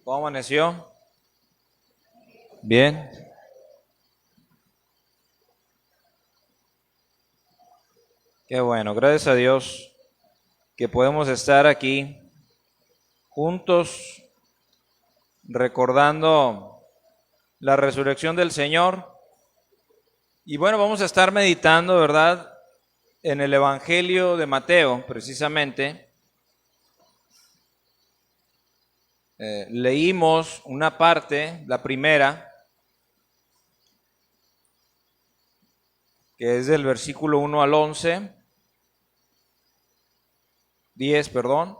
¿Cómo amaneció? Bien. Qué bueno, gracias a Dios que podemos estar aquí juntos recordando la resurrección del Señor. Y bueno, vamos a estar meditando, ¿verdad?, en el Evangelio de Mateo, precisamente. Leímos una parte, la primera, que es del versículo 1 al 11, 10, perdón.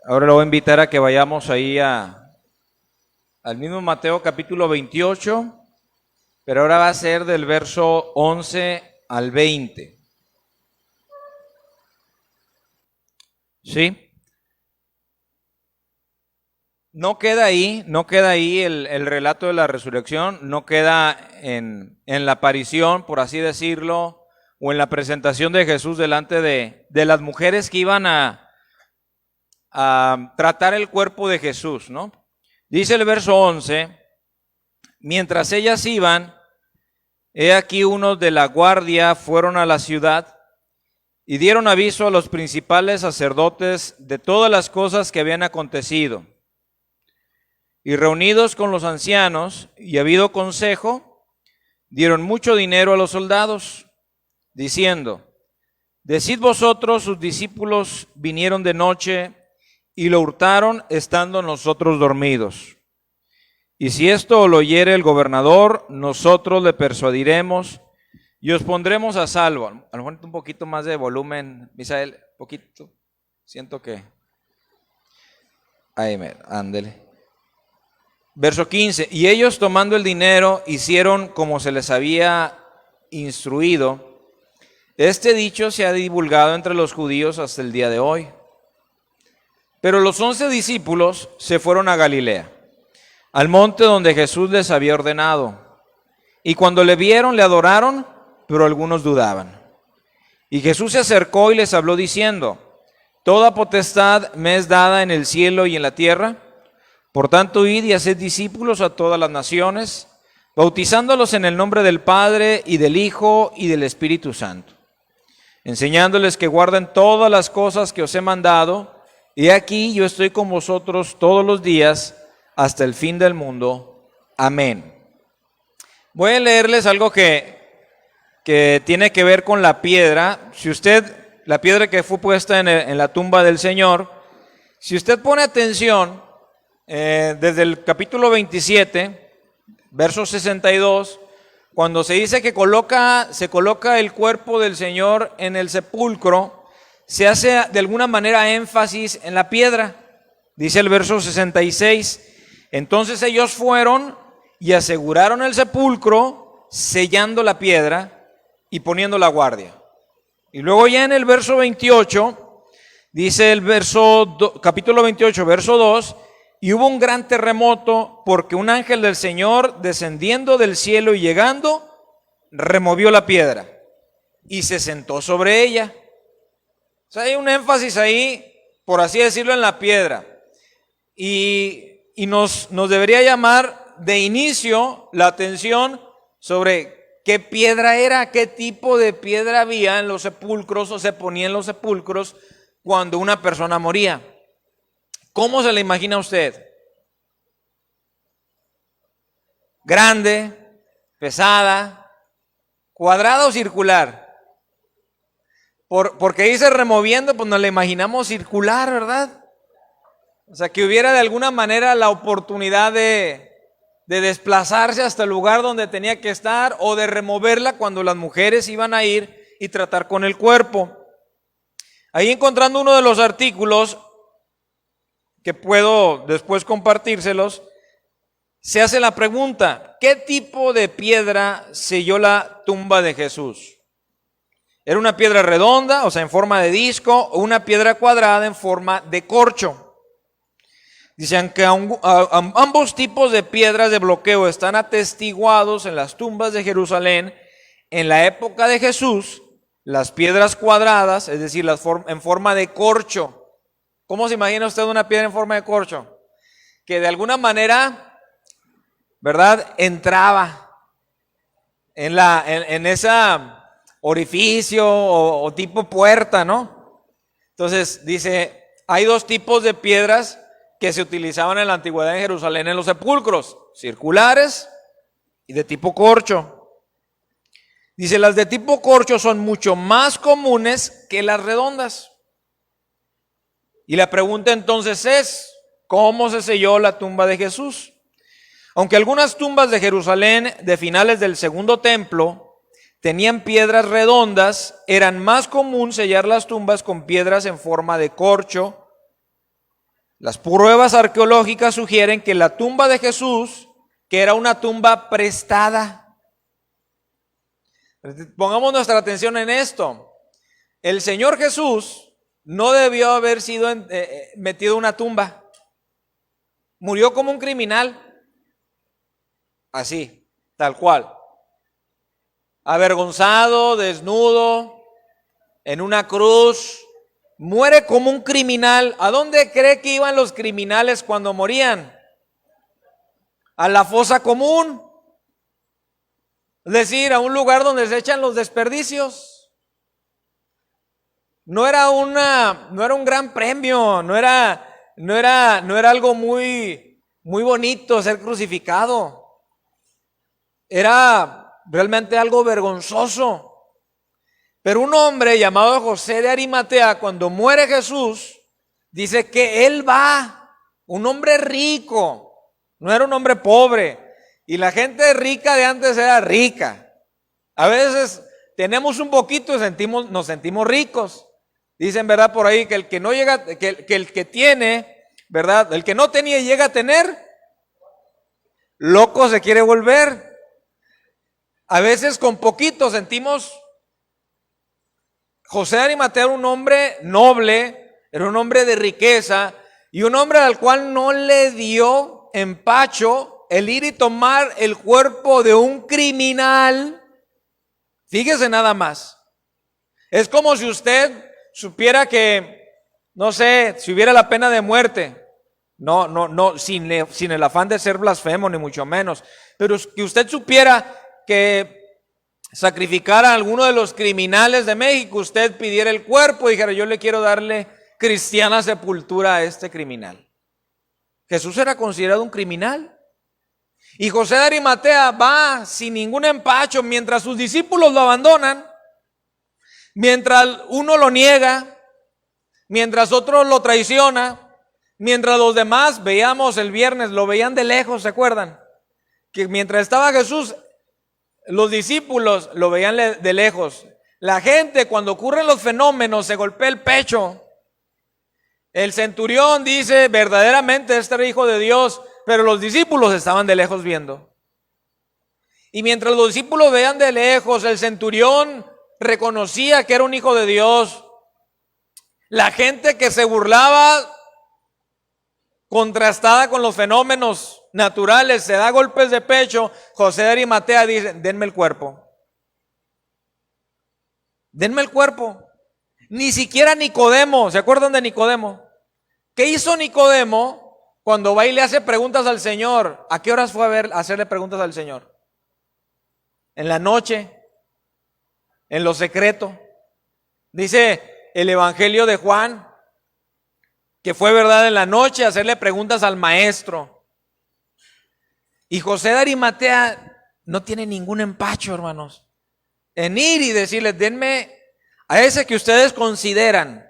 Ahora lo voy a invitar a que vayamos ahí al mismo Mateo capítulo 28, pero ahora va a ser del verso 11 al 20. ¿Sí? No queda ahí el relato de la resurrección, no queda en la aparición, por así decirlo, o en la presentación de Jesús delante de las mujeres que iban a tratar el cuerpo de Jesús, ¿no? Dice el verso 11, mientras ellas iban, he aquí unos de la guardia fueron a la ciudad y dieron aviso a los principales sacerdotes de todas las cosas que habían acontecido. Y reunidos con los ancianos y habido consejo, dieron mucho dinero a los soldados, diciendo, decid vosotros, sus discípulos vinieron de noche y lo hurtaron estando nosotros dormidos. Y si esto lo oyere el gobernador, nosotros le persuadiremos y os pondremos a salvo. A lo mejor un poquito más de volumen, Misael, poquito. Siento que... Ahí, ándele. Verso 15, y ellos tomando el dinero hicieron como se les había instruido. Este dicho se ha divulgado entre los judíos hasta el día de hoy. Pero los 11 discípulos se fueron a Galilea, al monte donde Jesús les había ordenado. Y cuando le vieron, le adoraron, pero algunos dudaban. Y Jesús se acercó y les habló diciendo, toda potestad me es dada en el cielo y en la tierra. Por tanto, id y haced discípulos a todas las naciones, bautizándolos en el nombre del Padre y del Hijo y del Espíritu Santo, enseñándoles que guarden todas las cosas que os he mandado, y aquí yo estoy con vosotros todos los días hasta el fin del mundo. Amén. Voy a leerles algo que tiene que ver con la piedra. Si usted, la piedra que fue puesta en la tumba del Señor, si usted pone atención, desde el capítulo 27, verso 62, cuando se dice que se coloca el cuerpo del Señor en el sepulcro, se hace de alguna manera énfasis en la piedra. Dice el verso 66, entonces ellos fueron y aseguraron el sepulcro, sellando la piedra y poniendo la guardia. Y luego ya en el verso 28, dice el capítulo 28, verso 2, y hubo un gran terremoto porque un ángel del Señor descendiendo del cielo y llegando, removió la piedra y se sentó sobre ella. O sea, hay un énfasis ahí, por así decirlo, en la piedra. Y nos debería llamar de inicio la atención sobre qué piedra era, qué tipo de piedra había en los sepulcros o se ponía en los sepulcros cuando una persona moría. ¿Cómo se le imagina a usted? ¿Grande, pesada, cuadrada o circular? Porque dice removiendo, pues nos la imaginamos circular, ¿verdad? O sea, que hubiera de alguna manera la oportunidad de desplazarse hasta el lugar donde tenía que estar o de removerla cuando las mujeres iban a ir y tratar con el cuerpo. Ahí encontrando uno de los artículos que puedo después compartírselos, se hace la pregunta, ¿qué tipo de piedra selló la tumba de Jesús? ¿Era una piedra redonda, o sea, en forma de disco, o una piedra cuadrada en forma de corcho? Dicen que ambos tipos de piedras de bloqueo están atestiguados en las tumbas de Jerusalén en la época de Jesús. Las piedras cuadradas, es decir, en forma de corcho. ¿Cómo se imagina usted una piedra en forma de corcho? que de alguna manera, ¿verdad?, entraba en esa orificio o tipo puerta, ¿no? Entonces dice, hay dos tipos de piedras que se utilizaban en la antigüedad en Jerusalén en los sepulcros, circulares y de tipo corcho. Dice, las de tipo corcho son mucho más comunes que las redondas. Y la pregunta entonces es, ¿cómo se selló la tumba de Jesús? Aunque algunas tumbas de Jerusalén de finales del segundo templo tenían piedras redondas, eran más común sellar las tumbas con piedras en forma de corcho. Las pruebas arqueológicas sugieren que la tumba de Jesús, que era una tumba prestada. Pongamos nuestra atención en esto. El Señor Jesús no debió haber sido metido en una tumba. Murió como un criminal. Así, tal cual. Avergonzado, desnudo, en una cruz. Muere como un criminal. ¿A dónde cree que iban los criminales cuando morían? A la fosa común. Es decir, a un lugar donde se echan los desperdicios. No era un gran premio, no era algo muy bonito ser crucificado. Era realmente algo vergonzoso. Pero un hombre llamado José de Arimatea, cuando muere Jesús, dice que él va, un hombre rico, no era un hombre pobre. Y la gente rica de antes era rica. A veces tenemos un poquito y nos sentimos ricos. Dicen, ¿verdad? Por ahí que el que no llega, que el que tiene, ¿verdad? El que no tenía y llega a tener, loco se quiere volver. A veces con poquito sentimos. José de Arimatea era un hombre noble, era un hombre de riqueza y un hombre al cual no le dio empacho el ir y tomar el cuerpo de un criminal. Fíjese nada más. Es como si usted supiera que, no sé, si hubiera la pena de muerte. No, sin el afán de ser blasfemo, ni mucho menos. Pero que usted supiera que sacrificara a alguno de los criminales de México, usted pidiera el cuerpo y dijera, yo le quiero darle cristiana sepultura a este criminal. Jesús era considerado un criminal. Y José de Arimatea va sin ningún empacho mientras sus discípulos lo abandonan, mientras uno lo niega, mientras otro lo traiciona, mientras los demás, veíamos el viernes, lo veían de lejos, ¿se acuerdan? Que mientras estaba Jesús, los discípulos lo veían de lejos. La gente, cuando ocurren los fenómenos, se golpea el pecho. El centurión dice, verdaderamente este era hijo de Dios, pero los discípulos estaban de lejos viendo. Y mientras los discípulos veían de lejos, el centurión reconocía que era un hijo de Dios. La gente que se burlaba, contrastada con los fenómenos naturales, se da golpes de pecho. José de Arimatea dice, denme el cuerpo. Denme el cuerpo. Ni siquiera Nicodemo, ¿se acuerdan de Nicodemo? ¿Qué hizo Nicodemo cuando va y le hace preguntas al Señor? ¿A qué horas fue a hacerle preguntas al Señor? En la noche, en lo secreto. Dice el Evangelio de Juan que fue, verdad, en la noche a hacerle preguntas al maestro. Y José de Arimatea no tiene ningún empacho, hermanos, en ir y decirles, denme a ese que ustedes consideran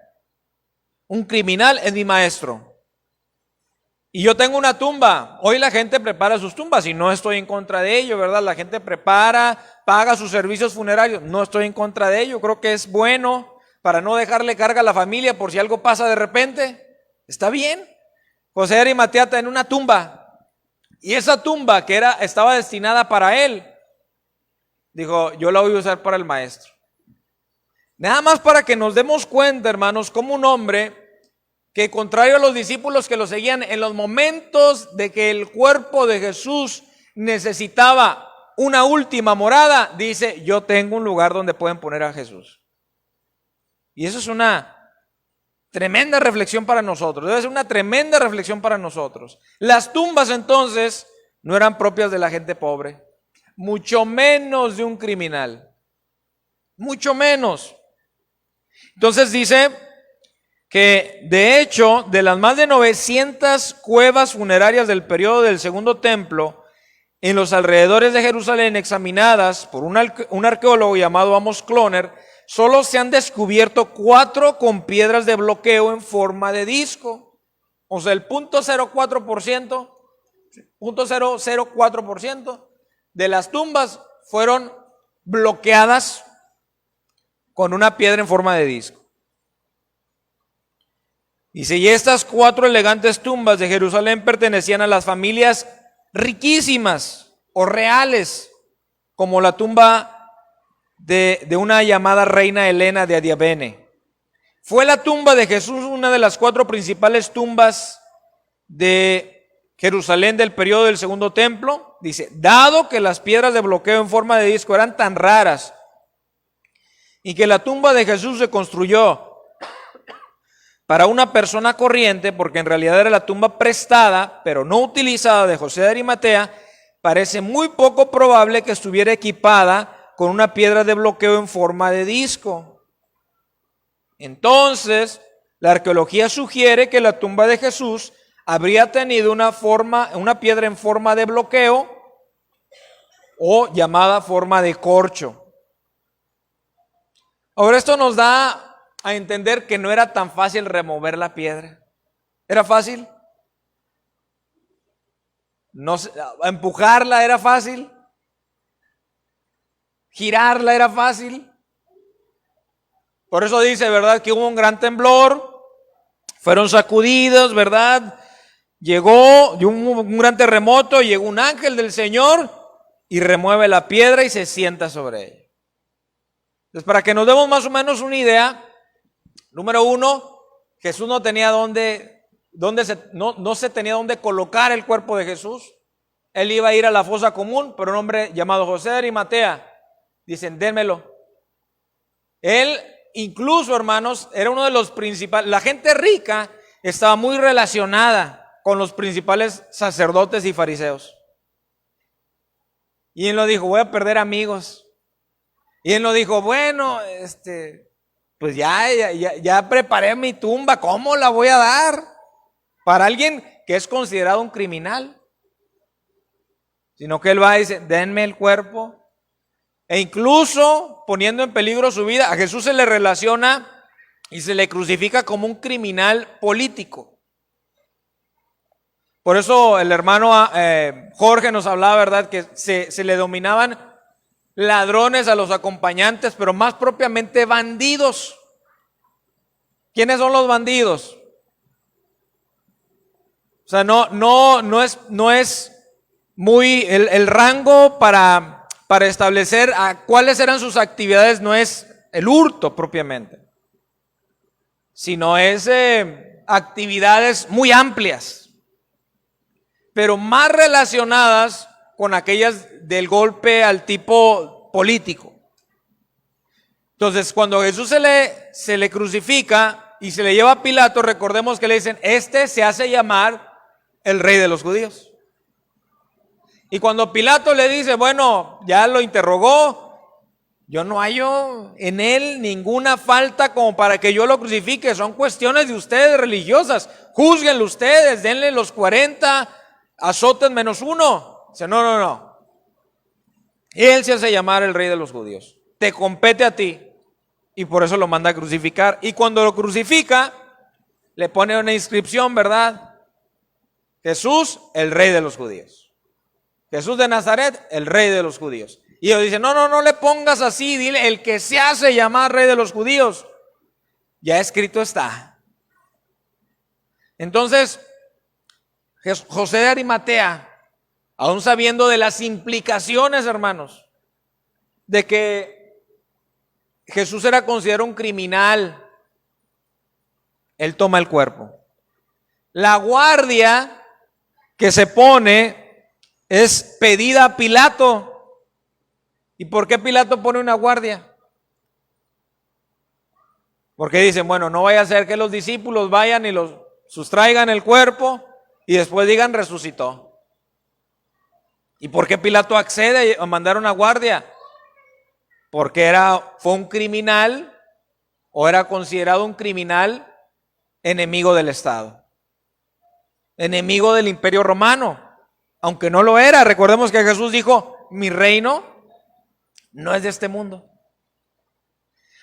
un criminal, es mi maestro. Y yo tengo una tumba. Hoy la gente prepara sus tumbas y no estoy en contra de ello, ¿verdad? La gente prepara, paga sus servicios funerarios. No estoy en contra de ello. Creo que es bueno para no dejarle carga a la familia por si algo pasa de repente. Está bien. José de Arimatea está en una tumba. Y esa tumba que estaba destinada para él, dijo, yo la voy a usar para el maestro. Nada más para que nos demos cuenta, hermanos, como un hombre que, contrario a los discípulos que lo seguían, en los momentos de que el cuerpo de Jesús necesitaba una última morada, dice, yo tengo un lugar donde pueden poner a Jesús. Y eso es una Tremenda reflexión para nosotros, debe ser una tremenda reflexión para nosotros. Las tumbas entonces no eran propias de la gente pobre, mucho menos de un criminal, mucho menos. Entonces dice que de hecho de las más de 900 cuevas funerarias del periodo del Segundo Templo, en los alrededores de Jerusalén examinadas por un arqueólogo llamado Amos Kloner, solo se han descubierto 4 con piedras de bloqueo en forma de disco. O sea, el 0.04% de las tumbas fueron bloqueadas con una piedra en forma de disco. Dice, y estas 4 elegantes tumbas de Jerusalén pertenecían a las familias riquísimas o reales, como la tumba de una llamada reina Helena de Adiabene. Fue la tumba de Jesús una de las 4 principales tumbas de Jerusalén del periodo del Segundo Templo. Dice, dado que las piedras de bloqueo en forma de disco eran tan raras y que la tumba de Jesús se construyó para una persona corriente, porque en realidad era la tumba prestada, pero no utilizada, de José de Arimatea, parece muy poco probable que estuviera equipada con una piedra de bloqueo en forma de disco. Entonces, la arqueología sugiere que la tumba de Jesús habría tenido una piedra en forma de bloqueo o llamada forma de corcho. Ahora, esto nos da a entender que no era tan fácil remover la piedra. ¿Era fácil? No, empujarla era fácil. Girarla era fácil. Por eso dice, ¿verdad?, que hubo un gran temblor, fueron sacudidos, ¿verdad? Llegó un gran terremoto, llegó un ángel del Señor y remueve la piedra y se sienta sobre ella. Entonces, para que nos demos más o menos una idea, número 1, Jesús no tenía no se tenía dónde colocar el cuerpo de Jesús. Él iba a ir a la fosa común, pero un hombre llamado José de Arimatea, dicen, dénmelo. Él incluso, hermanos, era uno de los principales. La gente rica estaba muy relacionada con los principales sacerdotes y fariseos. Y él no dijo, voy a perder amigos. Y él no dijo, bueno, pues ya preparé mi tumba, ¿cómo la voy a dar? Para alguien que es considerado un criminal. Sino que él va y dice, denme el cuerpo. E incluso poniendo en peligro su vida, a Jesús se le relaciona y se le crucifica como un criminal político. Por eso el hermano Jorge nos hablaba, ¿verdad?, que se le dominaban ladrones a los acompañantes, pero más propiamente bandidos. ¿Quiénes son los bandidos? O sea, no es muy el rango para establecer cuáles eran sus actividades, no es el hurto propiamente, sino es actividades muy amplias, pero más relacionadas con aquellas del golpe al tipo político. Entonces, cuando Jesús se le crucifica y se le lleva a Pilato, recordemos que le dicen, se hace llamar el rey de los judíos. Y cuando Pilato le dice, bueno, ya lo interrogó, yo no hallo en él ninguna falta como para que yo lo crucifique, son cuestiones de ustedes religiosas, júzguenlo ustedes, denle los 40 azotes menos 1. Dice, no. Él se hace llamar el rey de los judíos, te compete a ti, y por eso lo manda a crucificar. Y cuando lo crucifica, le pone una inscripción, ¿verdad? Jesús, el rey de los judíos. Jesús de Nazaret, el rey de los judíos. Y ellos dicen, no le pongas así, dile, el que se hace llamar rey de los judíos. Ya escrito está. Entonces, José de Arimatea, aún sabiendo de las implicaciones, hermanos, de que Jesús era considerado un criminal, él toma el cuerpo. La guardia que se pone es pedida a Pilato. ¿Y por qué Pilato pone una guardia? Porque dicen, bueno, no vaya a ser que los discípulos vayan y los sustraigan el cuerpo y después digan resucitó. ¿Y por qué Pilato accede a mandar una guardia? Porque fue un criminal o era considerado un criminal enemigo del Estado, enemigo del Imperio Romano, aunque no lo era. Recordemos que Jesús dijo, mi reino no es de este mundo.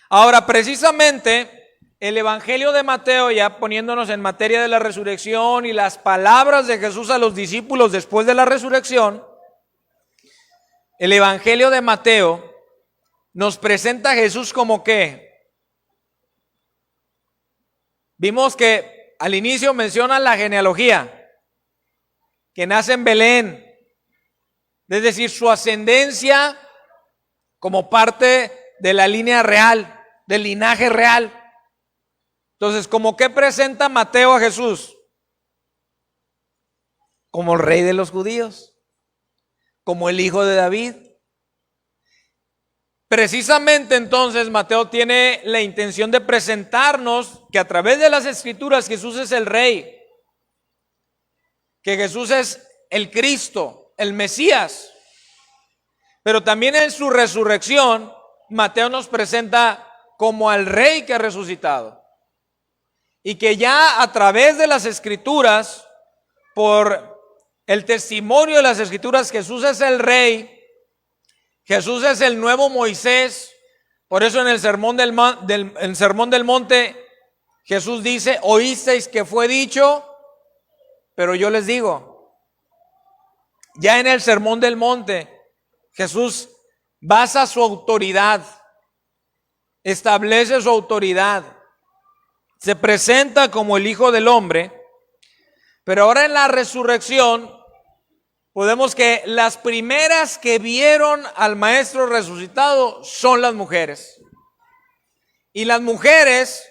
Ahora, precisamente, el Evangelio de Mateo, ya poniéndonos en materia de la resurrección y las palabras de Jesús a los discípulos después de la resurrección, el Evangelio de Mateo nos presenta a Jesús como ¿qué? Vimos que al inicio menciona la genealogía, que nace en Belén, es decir, su ascendencia como parte de la línea real, del linaje real. Entonces, ¿cómo qué presenta Mateo a Jesús? Como el rey de los judíos, como el hijo de David. Precisamente entonces Mateo tiene la intención de presentarnos que a través de las Escrituras Jesús es el Rey, que Jesús es el Cristo, el Mesías. Pero también en su resurrección, Mateo nos presenta como al Rey que ha resucitado. Y que ya a través de las Escrituras, por el testimonio de las Escrituras, Jesús es el Rey. Jesús es el nuevo Moisés. Por eso en el Sermón del Monte Jesús dice, oísteis que fue dicho, pero yo les digo. Ya en el Sermón del Monte Jesús basa su autoridad, establece su autoridad, se presenta como el Hijo del Hombre. Pero ahora en la resurrección podemos que las primeras que vieron al Maestro resucitado son las mujeres. Y las mujeres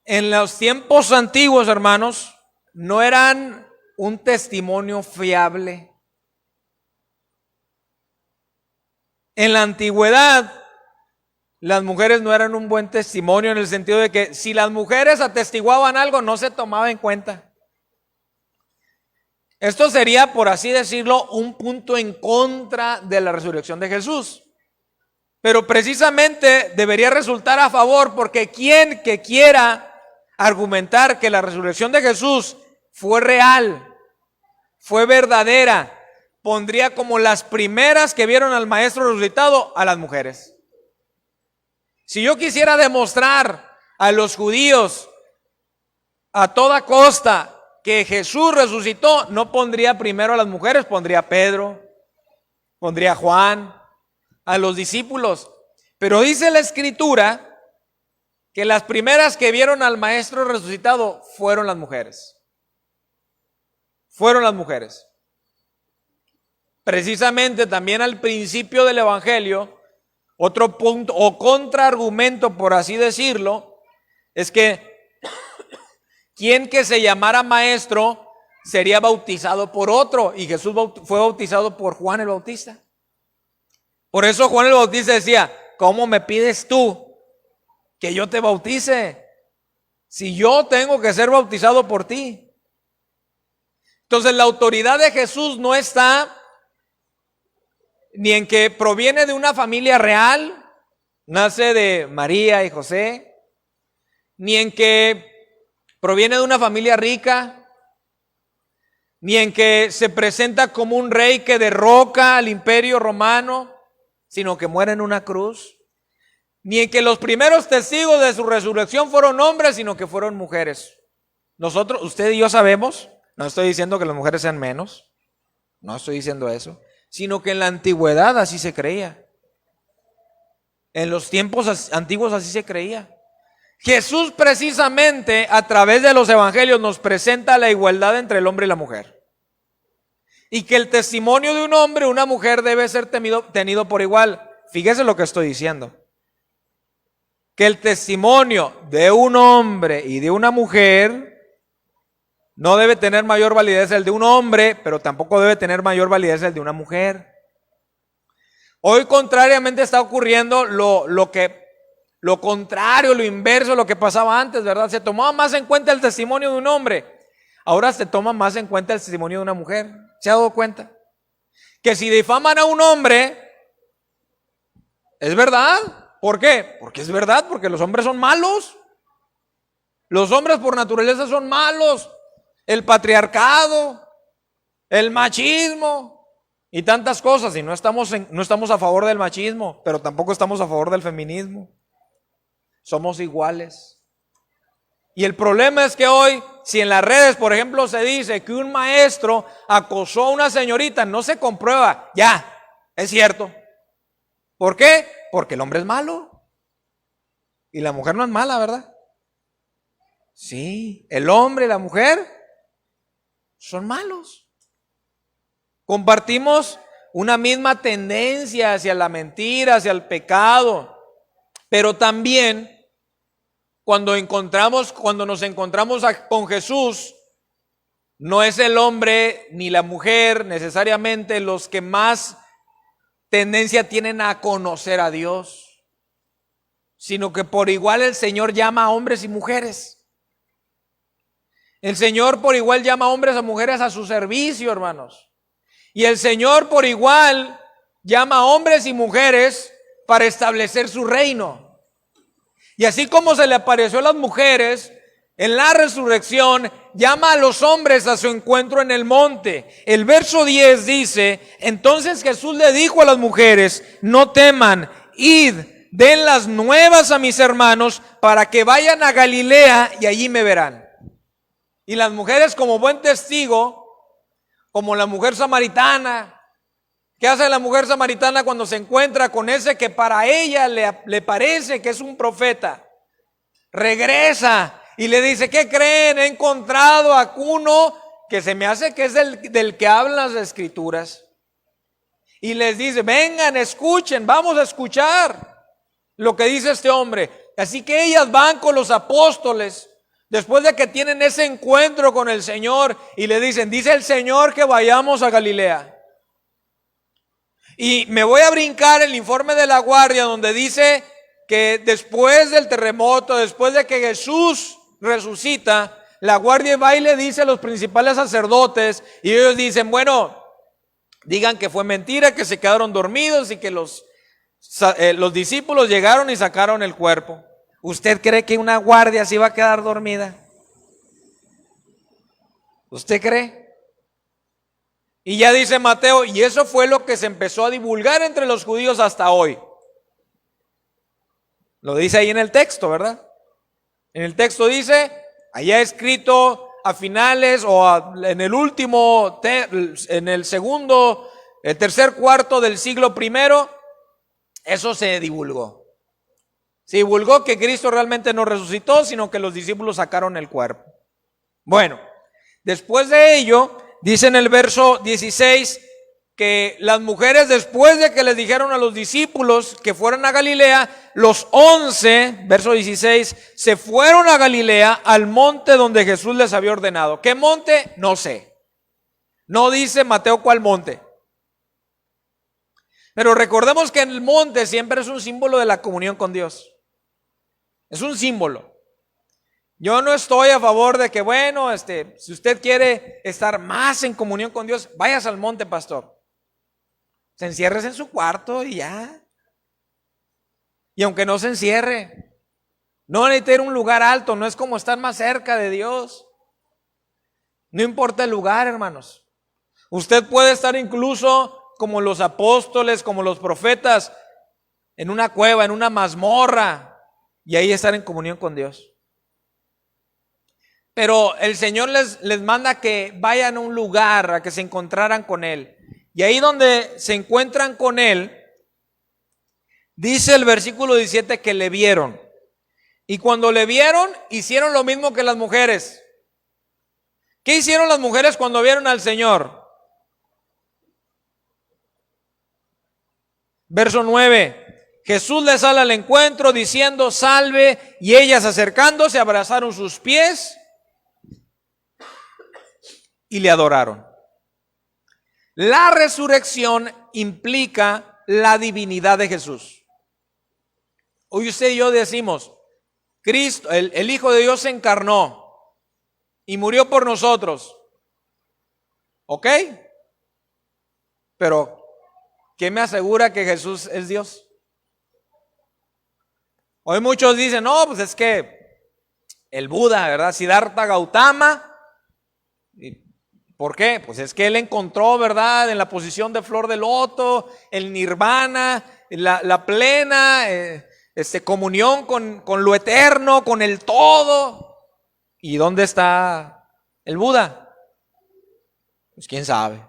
en los tiempos antiguos, hermanos, no eran un testimonio fiable. En la antigüedad, las mujeres no eran un buen testimonio en el sentido de que si las mujeres atestiguaban algo, no se tomaba en cuenta. Esto sería, por así decirlo, un punto en contra de la resurrección de Jesús. Pero precisamente debería resultar a favor, porque quien que quiera argumentar que la resurrección de Jesús fue real, fue verdadera, pondría como las primeras que vieron al Maestro resucitado a las mujeres. Si yo quisiera demostrar a los judíos a toda costa que Jesús resucitó, no pondría primero a las mujeres, pondría a Pedro, pondría a Juan, a los discípulos. Pero dice la Escritura que las primeras que vieron al Maestro resucitado fueron las mujeres. Fueron las mujeres. Precisamente también al principio del Evangelio, otro punto o contraargumento, por así decirlo, es que quien que se llamara maestro sería bautizado por otro, y Jesús fue bautizado por Juan el Bautista. Por eso Juan el Bautista decía, ¿cómo me pides tú que yo te bautice si yo tengo que ser bautizado por ti? Entonces la autoridad de Jesús no está ni en que proviene de una familia real, nace de María y José, ni en que proviene de una familia rica, ni en que se presenta como un rey que derroca al Imperio Romano, sino que muere en una cruz, ni en que los primeros testigos de su resurrección fueron hombres, sino que fueron mujeres. Nosotros, usted y yo sabemos, no estoy diciendo que las mujeres sean menos, no estoy diciendo eso, sino que en la antigüedad así se creía. En los tiempos antiguos así se creía. Jesús precisamente a través de los evangelios nos presenta la igualdad entre el hombre y la mujer. Y que el testimonio de un hombre o una mujer debe ser tenido por igual. Fíjese lo que estoy diciendo. Que el testimonio de un hombre y de una mujer no debe tener mayor validez el de un hombre, pero tampoco debe tener mayor validez el de una mujer. Hoy contrariamente está ocurriendo lo lo contrario, lo inverso de lo que pasaba antes, ¿verdad? Se tomaba más en cuenta el testimonio de un hombre. Ahora se toma más en cuenta el testimonio de una mujer. ¿Se ha dado cuenta? Que si difaman a un hombre, es verdad. ¿Por qué? Porque es verdad, porque los hombres son malos. Los hombres por naturaleza son malos. El patriarcado, el machismo y tantas cosas. Y no estamos a favor del machismo, pero tampoco estamos a favor del feminismo. Somos iguales. Y el problema es que hoy, si en las redes, por ejemplo, se dice que un maestro acosó a una señorita, no se comprueba. Ya, es cierto. ¿Por qué? Porque el hombre es malo. Y la mujer no es mala, ¿verdad? Sí, el hombre y la mujer son malos. Compartimos una misma tendencia hacia la mentira, hacia el pecado. Pero también cuando nos encontramos con Jesús, no es el hombre ni la mujer necesariamente los que más tendencia tienen a conocer a Dios, sino que por igual el Señor llama a hombres y mujeres. El Señor por igual llama a hombres y mujeres a su servicio, hermanos. Y el Señor por igual llama a hombres y mujeres para establecer su reino. Y así como se le apareció a las mujeres en la resurrección, llama a los hombres a su encuentro en el monte. El verso 10 dice: entonces Jesús le dijo a las mujeres: no teman, id, den las nuevas a mis hermanos para que vayan a Galilea y allí me verán. Y las mujeres, como buen testigo, como la mujer samaritana. ¿Qué hace la mujer samaritana cuando se encuentra con ese que para ella le parece que es un profeta? Regresa y le dice: ¿qué creen? He encontrado a uno que se me hace que es del que hablan las escrituras. Y les dice: vengan, escuchen, vamos a escuchar lo que dice este hombre. Así que ellas van con los apóstoles después de que tienen ese encuentro con el Señor y le dicen: dice el Señor que vayamos a Galilea. Y me voy a brincar el informe de la guardia donde dice que después del terremoto, después de que Jesús resucita, la guardia va y le dice a los principales sacerdotes y ellos dicen: bueno, digan que fue mentira, que se quedaron dormidos y que los discípulos llegaron y sacaron el cuerpo. ¿Usted cree que una guardia se iba a quedar dormida? ¿Usted cree? Y ya dice Mateo, y eso fue lo que se empezó a divulgar entre los judíos hasta hoy. Lo dice ahí en el texto, ¿verdad? En el texto dice, allá escrito a finales en el último, en el tercer cuarto del siglo primero, eso se divulgó. Se divulgó que Cristo realmente no resucitó, sino que los discípulos sacaron el cuerpo. Bueno, después de ello, dice en el verso 16 que las mujeres, después de que les dijeron a los discípulos que fueran a Galilea, los 11, verso 16, se fueron a Galilea al monte donde Jesús les había ordenado. ¿Qué monte? No sé. No dice Mateo cuál monte. Pero recordemos que el monte siempre es un símbolo de la comunión con Dios. Es un símbolo. Yo no estoy a favor de que, bueno, si usted quiere estar más en comunión con Dios, vayas al monte, pastor. Se encierres en su cuarto y ya. Y aunque no se encierre, no necesita ir a un lugar alto, no es como estar más cerca de Dios. No importa el lugar, hermanos. Usted puede estar incluso como los apóstoles, como los profetas, en una cueva, en una mazmorra, y ahí estar en comunión con Dios. Pero el Señor les manda que vayan a un lugar, a que se encontraran con Él. Y ahí donde se encuentran con Él, dice el versículo 17 que le vieron. Y cuando le vieron, hicieron lo mismo que las mujeres. ¿Qué hicieron las mujeres cuando vieron al Señor? Verso 9. Jesús les sale al encuentro diciendo: salve, y ellas acercándose abrazaron sus pies y le adoraron. La resurrección implica la divinidad de Jesús. Hoy usted y yo decimos, Cristo, el Hijo de Dios se encarnó y murió por nosotros. ¿Ok? Pero, ¿qué me asegura que Jesús es Dios? Hoy muchos dicen, no, pues es que el Buda, ¿verdad? Siddhartha Gautama. ¿Por qué? Pues es que él encontró, ¿verdad? En la posición de flor de loto, el nirvana, la plena comunión con lo eterno, con el todo. ¿Y dónde está el Buda? Pues quién sabe.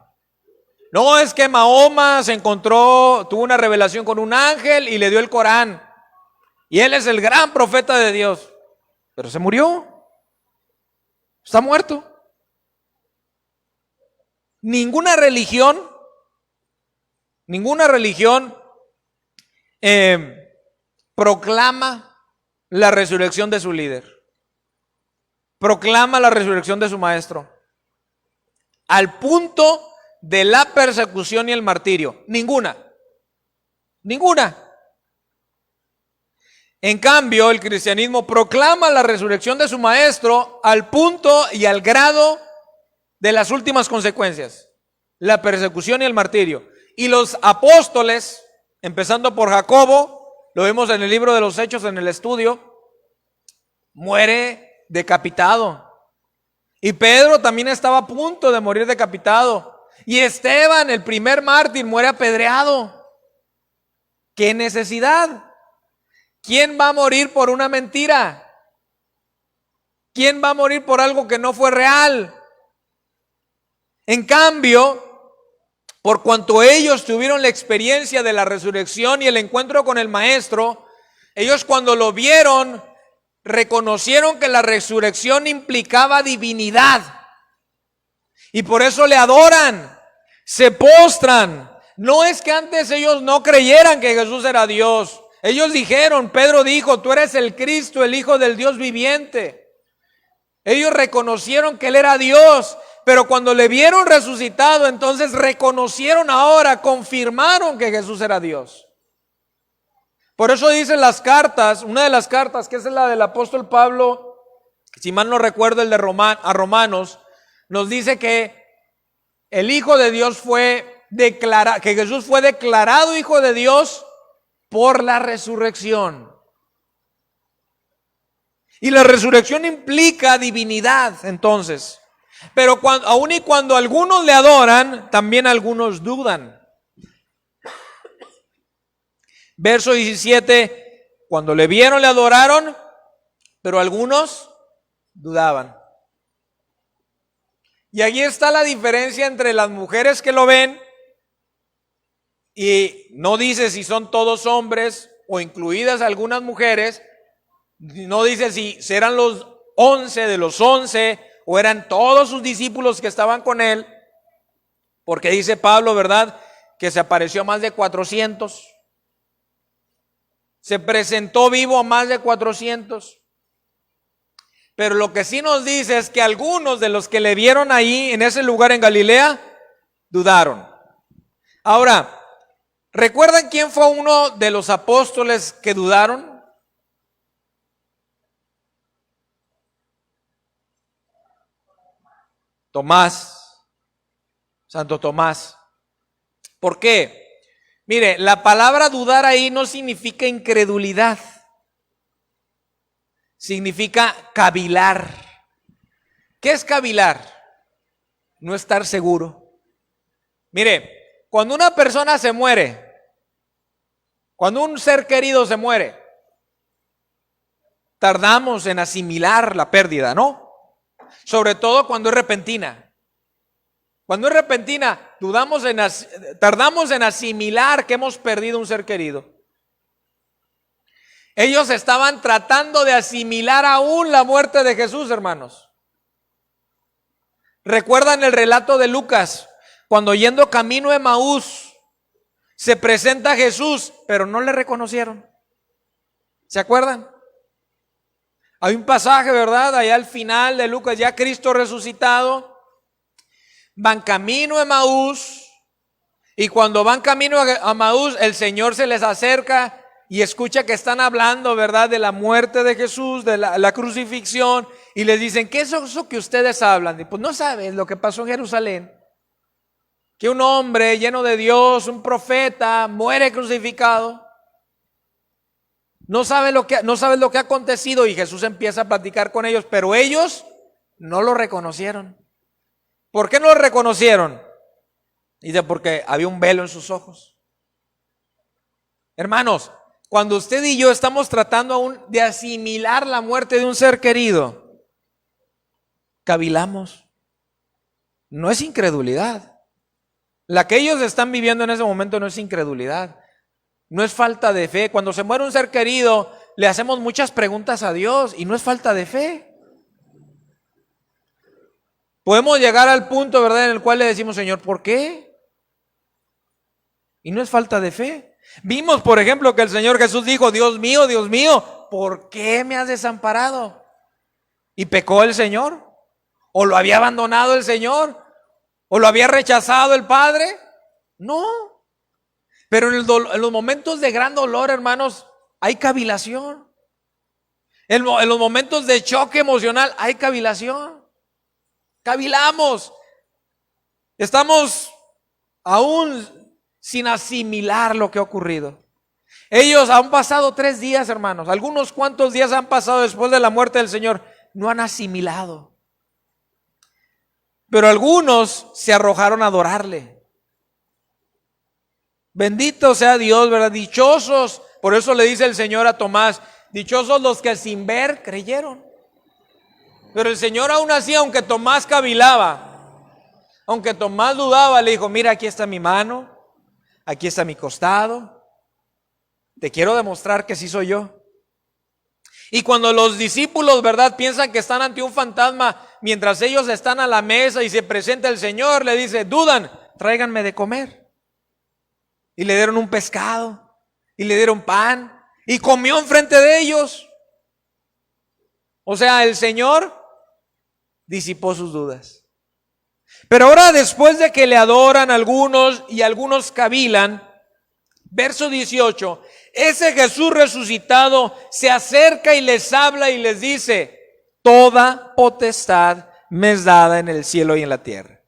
No, es que Mahoma tuvo una revelación con un ángel y le dio el Corán. Y él es el gran profeta de Dios. Pero se murió. Está muerto. Ninguna religión proclama la resurrección de su líder. Proclama la resurrección de su maestro. Al punto de la persecución y el martirio. Ninguna. En cambio, el cristianismo proclama la resurrección de su maestro al punto y al grado de las últimas consecuencias, la persecución y el martirio. Y los apóstoles, empezando por Jacobo, lo vemos en el libro de los Hechos en el estudio, muere decapitado. Y Pedro también estaba a punto de morir decapitado. Y Esteban, el primer mártir, muere apedreado. ¿Qué necesidad? ¿Quién va a morir por una mentira? ¿Quién va a morir por algo que no fue real? En cambio, por cuanto ellos tuvieron la experiencia de la resurrección y el encuentro con el Maestro, ellos cuando lo vieron, reconocieron que la resurrección implicaba divinidad. Y por eso le adoran, se postran. No es que antes ellos no creyeran que Jesús era Dios. Ellos dijeron, Pedro dijo, tú eres el Cristo, el Hijo del Dios viviente. Ellos reconocieron que Él era Dios, pero cuando le vieron resucitado, entonces reconocieron ahora, confirmaron que Jesús era Dios. Por eso dicen las cartas, una de las cartas, que es la del apóstol Pablo, si mal no recuerdo el de a Romanos, nos dice que el Hijo de Dios que Jesús fue declarado Hijo de Dios por la resurrección. Y la resurrección implica divinidad, entonces. Pero aun y cuando algunos le adoran, también algunos dudan. Verso 17, cuando le vieron le adoraron, pero algunos dudaban. Y aquí está la diferencia entre las mujeres que lo ven, y no dice si son todos hombres o incluidas algunas mujeres, no dice si serán los 11 de los 11 o eran todos sus discípulos que estaban con él, porque dice Pablo, ¿verdad?, que se apareció a más de 400. Se presentó vivo a más de 400. Pero lo que sí nos dice es que algunos de los que le vieron ahí en ese lugar en Galilea dudaron. Ahora, ¿recuerdan quién fue uno de los apóstoles que dudaron? Tomás, Santo Tomás. ¿Por qué? Mire, la palabra dudar ahí no significa incredulidad, significa cavilar. ¿Qué es cavilar? No estar seguro. Mire, cuando una persona se muere, cuando un ser querido se muere, tardamos en asimilar la pérdida, ¿no? Sobre todo cuando es repentina. Cuando es repentina, tardamos en asimilar que hemos perdido un ser querido. Ellos estaban tratando de asimilar aún la muerte de Jesús, hermanos. ¿Recuerdan el relato de Lucas? Cuando yendo camino a Emaús, se presenta Jesús, pero no le reconocieron. ¿Se acuerdan? Hay un pasaje, ¿verdad? Allá al final de Lucas, ya Cristo resucitado. Van camino a Emaús, y cuando van camino a Emaús, el Señor se les acerca y escucha que están hablando, ¿verdad?, de la muerte de Jesús, de la crucifixión, y les dicen, ¿qué es eso que ustedes hablan? Y pues no sabes lo que pasó en Jerusalén, que un hombre lleno de Dios, un profeta, muere crucificado. No sabes lo que ha acontecido, y Jesús empieza a platicar con ellos, pero ellos no lo reconocieron. ¿Por qué no lo reconocieron? Dice, porque había un velo en sus ojos. Hermanos, cuando usted y yo estamos tratando aún de asimilar la muerte de un ser querido, cavilamos. No es incredulidad. La que ellos están viviendo en ese momento no es incredulidad, no es falta de fe. Cuando se muere un ser querido, le hacemos muchas preguntas a Dios y no es falta de fe. Podemos llegar al punto, ¿verdad?, en el cual le decimos, Señor, ¿por qué? Y no es falta de fe. Vimos, por ejemplo, que el Señor Jesús dijo, Dios mío, ¿por qué me has desamparado? ¿Y pecó el Señor? ¿O lo había abandonado el Señor? ¿O lo había rechazado el Padre? No. Pero en los momentos de gran dolor, hermanos, hay cavilación. En los momentos de choque emocional hay cavilación. Cavilamos. Estamos aún sin asimilar lo que ha ocurrido. Ellos han pasado 3 días, hermanos. Algunos cuantos días han pasado después de la muerte del Señor. No han asimilado. Pero algunos se arrojaron a adorarle. Bendito sea Dios, ¿verdad? Dichosos. Por eso le dice el Señor a Tomás, dichosos los que sin ver creyeron. Pero el Señor aún así, aunque Tomás cavilaba, aunque Tomás dudaba, le dijo, mira, aquí está mi mano, aquí está mi costado, te quiero demostrar que sí soy yo. Y cuando los discípulos, ¿verdad?, piensan que están ante un fantasma, mientras ellos están a la mesa y se presenta el Señor, le dice, dudan, tráiganme de comer. Y le dieron un pescado, y le dieron pan, y comió enfrente de ellos. O sea, el Señor disipó sus dudas. Pero ahora, después de que le adoran algunos y algunos cavilan, verso 18, ese Jesús resucitado se acerca y les habla y les dice, toda potestad me es dada en el cielo y en la tierra.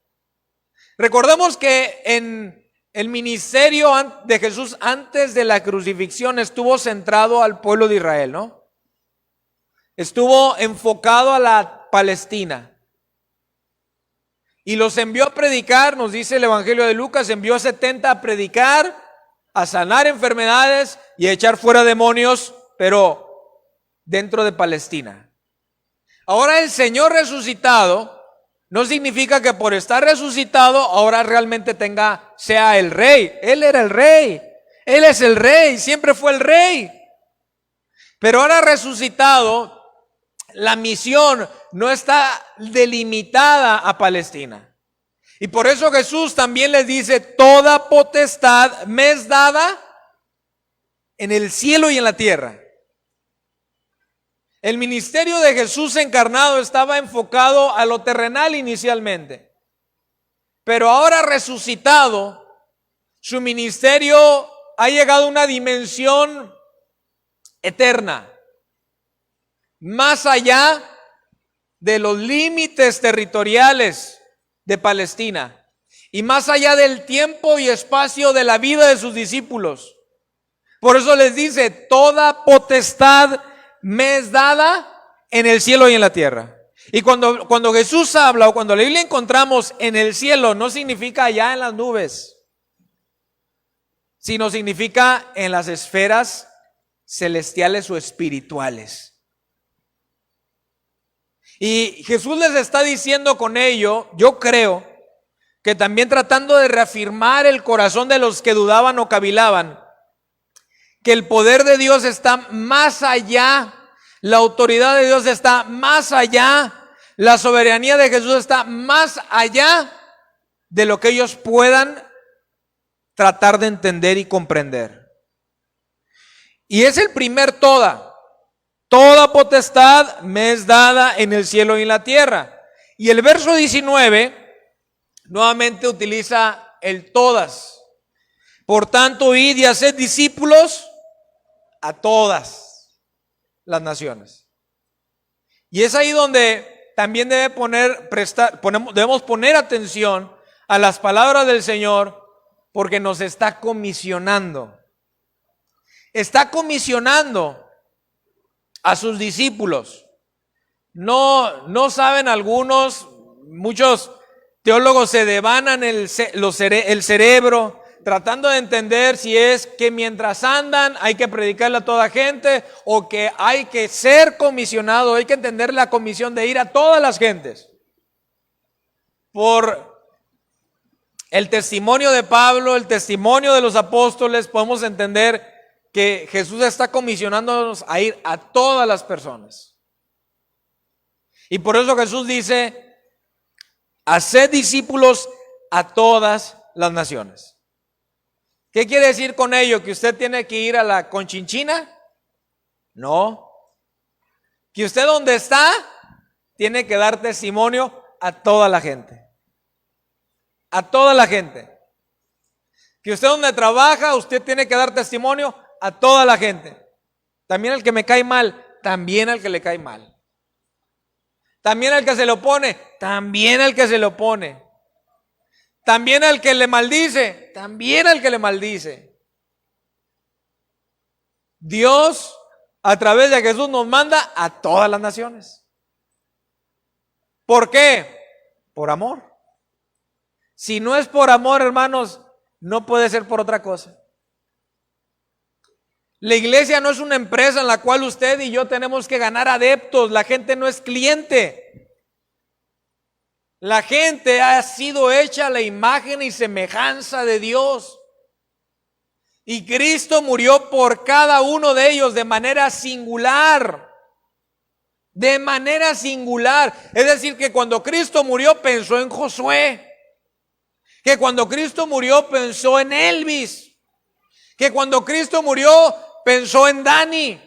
Recordemos que en el ministerio de Jesús antes de la crucifixión estuvo centrado al pueblo de Israel, ¿no? Estuvo enfocado a la Palestina. Y los envió a predicar, nos dice el Evangelio de Lucas, envió a 70 a predicar, a sanar enfermedades y a echar fuera demonios, pero dentro de Palestina. Ahora el Señor resucitado no significa que por estar resucitado ahora realmente sea el rey. Él era el rey, Él es el rey, siempre fue el rey. Pero ahora resucitado, la misión no está delimitada a Palestina. Y por eso Jesús también les dice, toda potestad me es dada en el cielo y en la tierra. El ministerio de Jesús encarnado estaba enfocado a lo terrenal inicialmente. Pero ahora resucitado, su ministerio ha llegado a una dimensión eterna. Más allá de los límites territoriales de Palestina y más allá del tiempo y espacio de la vida de sus discípulos. Por eso les dice, toda potestad me es dada en el cielo y en la tierra. Y cuando Jesús habla o cuando la Biblia encontramos en el cielo, no significa allá en las nubes, sino significa en las esferas celestiales o espirituales. Y Jesús les está diciendo con ello, yo creo, que también tratando de reafirmar el corazón de los que dudaban o cavilaban, que el poder de Dios está más allá, la autoridad de Dios está más allá, la soberanía de Jesús está más allá de lo que ellos puedan tratar de entender y comprender. Y es el primer toda. Toda potestad me es dada en el cielo y en la tierra. Y el verso 19 nuevamente utiliza el todas. Por tanto, id y haced discípulos a todas las naciones. Y es ahí donde también debemos poner atención a las palabras del Señor, porque nos está comisionando. Está comisionando a sus discípulos. No saben algunos, muchos teólogos se devanan el cerebro tratando de entender si es que mientras andan hay que predicarle a toda gente o que hay que ser comisionado, hay que entender la comisión de ir a todas las gentes. Por el testimonio de Pablo, el testimonio de los apóstoles, podemos entender que Jesús está comisionándonos a ir a todas las personas. Y por eso Jesús dice: haced discípulos a todas las naciones. ¿Qué quiere decir con ello? ¿Que usted tiene que ir a la Conchinchina? No. ¿Que usted donde está tiene que dar testimonio a toda la gente? A toda la gente. ¿Que usted donde trabaja, usted tiene que dar testimonio a toda la gente? También al que me cae mal, también al que le cae mal. También al que se lo opone, también al que se lo opone. También al que le maldice, también al que le maldice. Dios, a través de Jesús, nos manda a todas las naciones. ¿Por qué? Por amor. Si no es por amor, hermanos, no puede ser por otra cosa. La iglesia no es una empresa en la cual usted y yo tenemos que ganar adeptos. La gente no es cliente. La gente ha sido hecha a la imagen y semejanza de Dios. Y Cristo murió por cada uno de ellos de manera singular. De manera singular. Es decir, que cuando Cristo murió pensó en Josué. Que cuando Cristo murió pensó en Elvis. Que cuando Cristo murió pensó en Dani.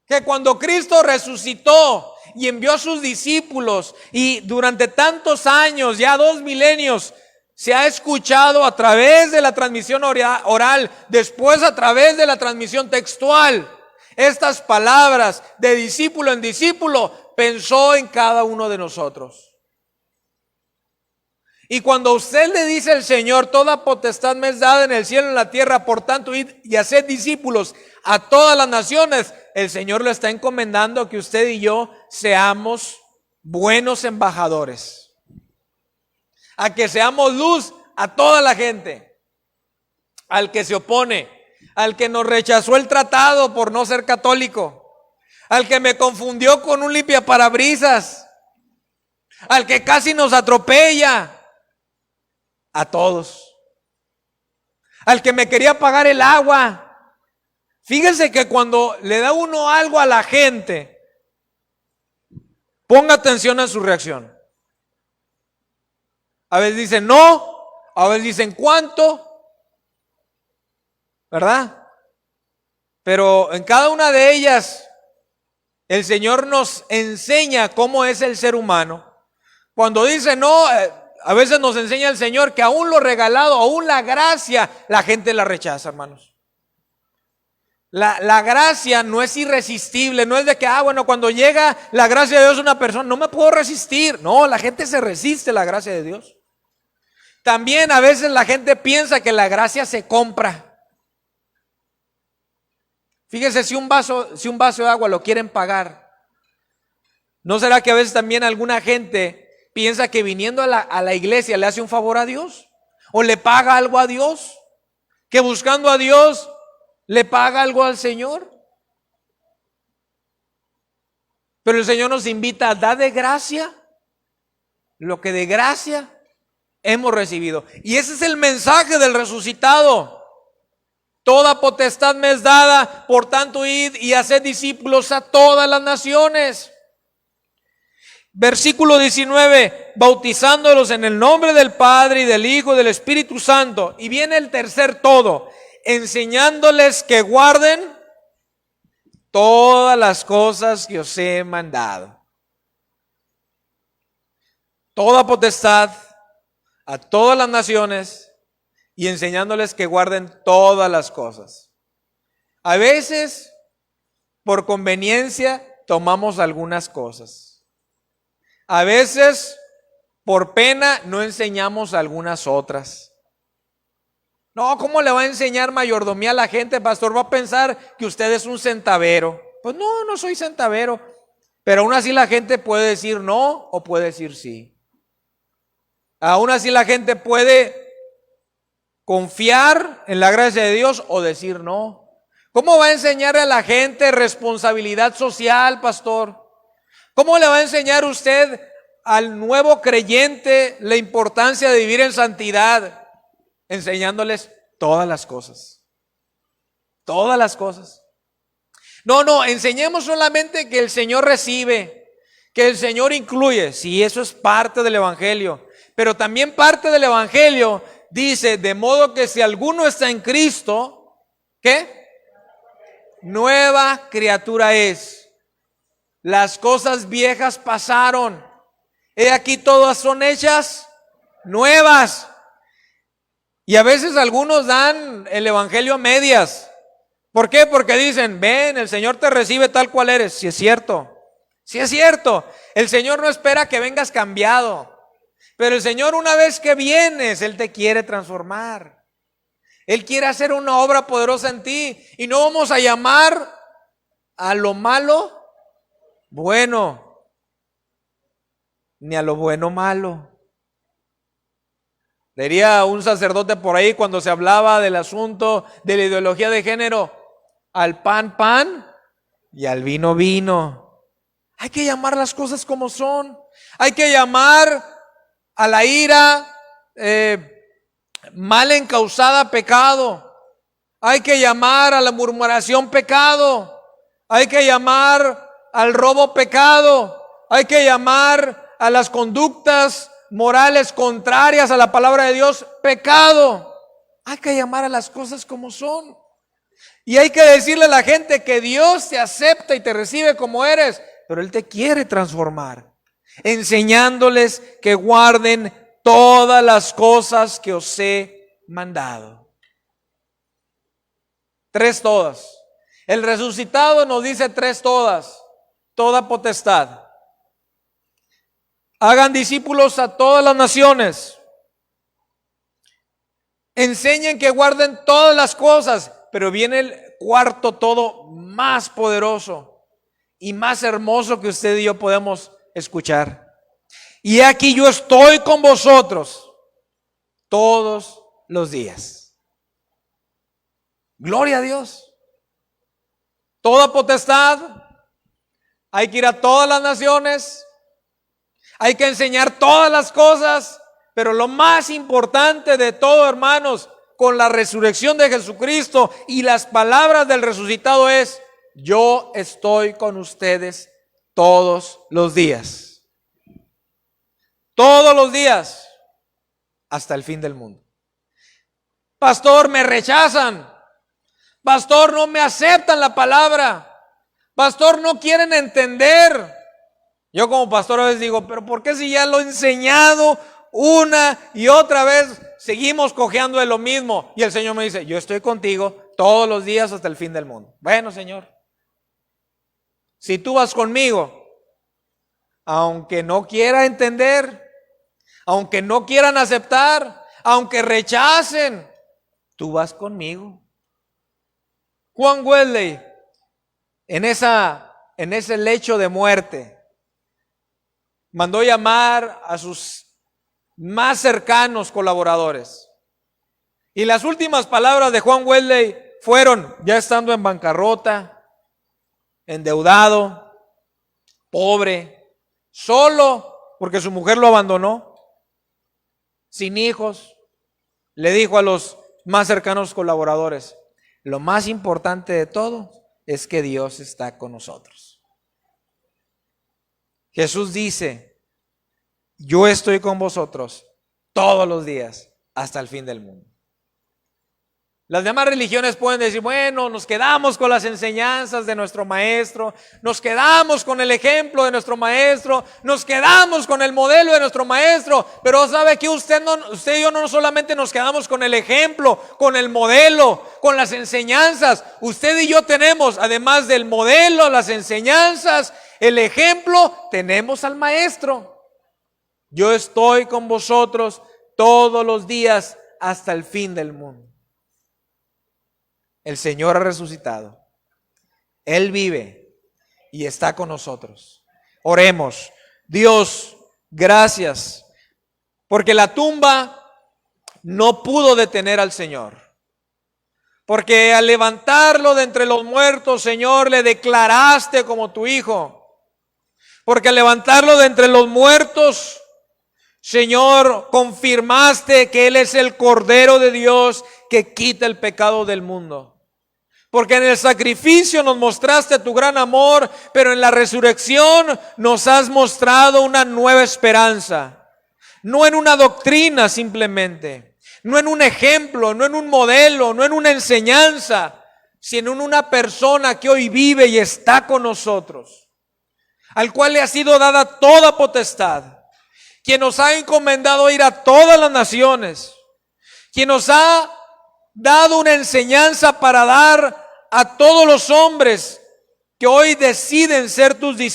Que cuando Cristo resucitó y envió a sus discípulos, y durante tantos años, ya 2 milenios, se ha escuchado a través de la transmisión oral, después a través de la transmisión textual, estas palabras de discípulo en discípulo, pensó en cada uno de nosotros. Y cuando usted le dice al Señor: toda potestad me es dada en el cielo y en la tierra, por tanto id y haced discípulos a todas las naciones, el Señor le está encomendando que usted y yo seamos buenos embajadores, a que seamos luz a toda la gente, al que se opone, al que nos rechazó el tratado por no ser católico, al que me confundió con un limpiaparabrisas, al que casi nos atropella. A todos. Al que me quería pagar el agua. Fíjense que cuando le da uno algo a la gente, ponga atención a su reacción. A veces dicen no, a veces dicen cuánto, ¿verdad? Pero en cada una de ellas el Señor nos enseña cómo es el ser humano. Cuando dice no, a veces nos enseña el Señor que aún lo regalado, aún la gracia, la gente la rechaza, hermanos. La gracia no es irresistible, no es de que, bueno, cuando llega la gracia de Dios a una persona, no me puedo resistir. No, la gente se resiste a la gracia de Dios. También a veces la gente piensa que la gracia se compra. Fíjese, si un vaso de agua lo quieren pagar, ¿no será que a veces también alguna gente piensa que viniendo a la iglesia le hace un favor a Dios? ¿O le paga algo a Dios? ¿Que buscando a Dios le paga algo al Señor? Pero el Señor nos invita a dar de gracia lo que de gracia hemos recibido. Y ese es el mensaje del resucitado. Toda potestad me es dada, por tanto id y haced discípulos a todas las naciones. Versículo 19, bautizándolos en el nombre del Padre y del Hijo y del Espíritu Santo. Y viene el tercer todo, enseñándoles que guarden todas las cosas que os he mandado. Toda potestad a todas las naciones y enseñándoles que guarden todas las cosas. A veces, por conveniencia, tomamos algunas cosas. A veces, por pena, no enseñamos algunas otras. No, ¿cómo le va a enseñar mayordomía a la gente, pastor? Va a pensar que usted es un centavero. Pues no, no soy centavero. Pero aún así la gente puede decir no o puede decir sí. Aún así la gente puede confiar en la gracia de Dios o decir no. ¿Cómo va a enseñarle a la gente responsabilidad social, pastor? ¿Cómo le va a enseñar usted al nuevo creyente la importancia de vivir en santidad? Enseñándoles todas las cosas. Todas las cosas. No, enseñemos solamente que el Señor recibe, que el Señor incluye. Sí, eso es parte del Evangelio. Pero también parte del Evangelio dice, de modo que si alguno está en Cristo, ¿qué? Nueva criatura es. Las cosas viejas pasaron. He aquí todas son hechas nuevas. Y a veces algunos dan el Evangelio a medias. ¿Por qué? Porque dicen, ven, el Señor te recibe tal cual eres. Sí es cierto, sí es cierto. El Señor no espera que vengas cambiado. Pero el Señor, una vez que vienes, Él te quiere transformar. Él quiere hacer una obra poderosa en ti. Y no vamos a llamar a lo malo bueno, ni a lo bueno malo. Diría un sacerdote por ahí cuando se hablaba del asunto de la ideología de género: al pan, pan, y al vino, vino. Hay que llamar las cosas como son. Hay que llamar a la ira mal encausada pecado. Hay que llamar a la murmuración pecado. Hay que llamar al robo pecado. Hay que llamar a las conductas morales contrarias a la palabra de Dios pecado. Hay que llamar a las cosas como son. Y hay que decirle a la gente que Dios te acepta y te recibe como eres, pero Él te quiere transformar, enseñándoles que guarden todas las cosas que os he mandado. 3 todas. El resucitado nos dice 3 todas. Toda potestad. Hagan discípulos a todas las naciones. Enseñen que guarden todas las cosas. Pero viene el 4 todo más poderoso y más hermoso que usted y yo podemos escuchar. Y aquí yo estoy con vosotros todos los días. Gloria a Dios. Toda potestad. Hay que ir a todas las naciones. Hay que enseñar todas las cosas. Pero lo más importante de todo, hermanos, con la resurrección de Jesucristo y las palabras del resucitado es: yo estoy con ustedes todos los días. Todos los días, hasta el fin del mundo. Pastor, me rechazan. Pastor, no me aceptan la palabra. Pastor, no quieren entender. Yo como pastor a veces digo, pero ¿por qué si ya lo he enseñado una y otra vez seguimos cojeando de lo mismo? Y el Señor me dice, yo estoy contigo todos los días hasta el fin del mundo. Bueno, Señor, si tú vas conmigo, aunque no quiera entender, aunque no quieran aceptar, aunque rechacen, tú vas conmigo. Juan Wesley, en ese lecho de muerte, mandó llamar a sus más cercanos colaboradores. Y las últimas palabras de Juan Wesley fueron, ya estando en bancarrota, endeudado, pobre, solo porque su mujer lo abandonó, sin hijos, le dijo a los más cercanos colaboradores: lo más importante de todo es que Dios está con nosotros. Jesús dice, yo estoy con vosotros todos los días hasta el fin del mundo. Las demás religiones pueden decir, bueno, nos quedamos con las enseñanzas de nuestro maestro, nos quedamos con el ejemplo de nuestro maestro, nos quedamos con el modelo de nuestro maestro, pero sabe que usted y yo no solamente nos quedamos con el ejemplo, con el modelo, con las enseñanzas. Usted y yo tenemos, además del modelo, las enseñanzas, el ejemplo, tenemos al maestro. Yo estoy con vosotros todos los días hasta el fin del mundo. El Señor ha resucitado. Él vive y está con nosotros. Oremos. Dios, gracias, porque la tumba no pudo detener al Señor. Porque al levantarlo de entre los muertos, Señor, le declaraste como tu Hijo. Porque al levantarlo de entre los muertos, Señor, confirmaste que Él es el Cordero de Dios que quita el pecado del mundo. Porque en el sacrificio nos mostraste tu gran amor, pero en la resurrección nos has mostrado una nueva esperanza. No en una doctrina simplemente, no en un ejemplo, no en un modelo, no en una enseñanza, sino en una persona que hoy vive y está con nosotros, al cual le ha sido dada toda potestad, quien nos ha encomendado ir a todas las naciones, quien nos ha dado una enseñanza para dar a todos los hombres que hoy deciden ser tus discípulos.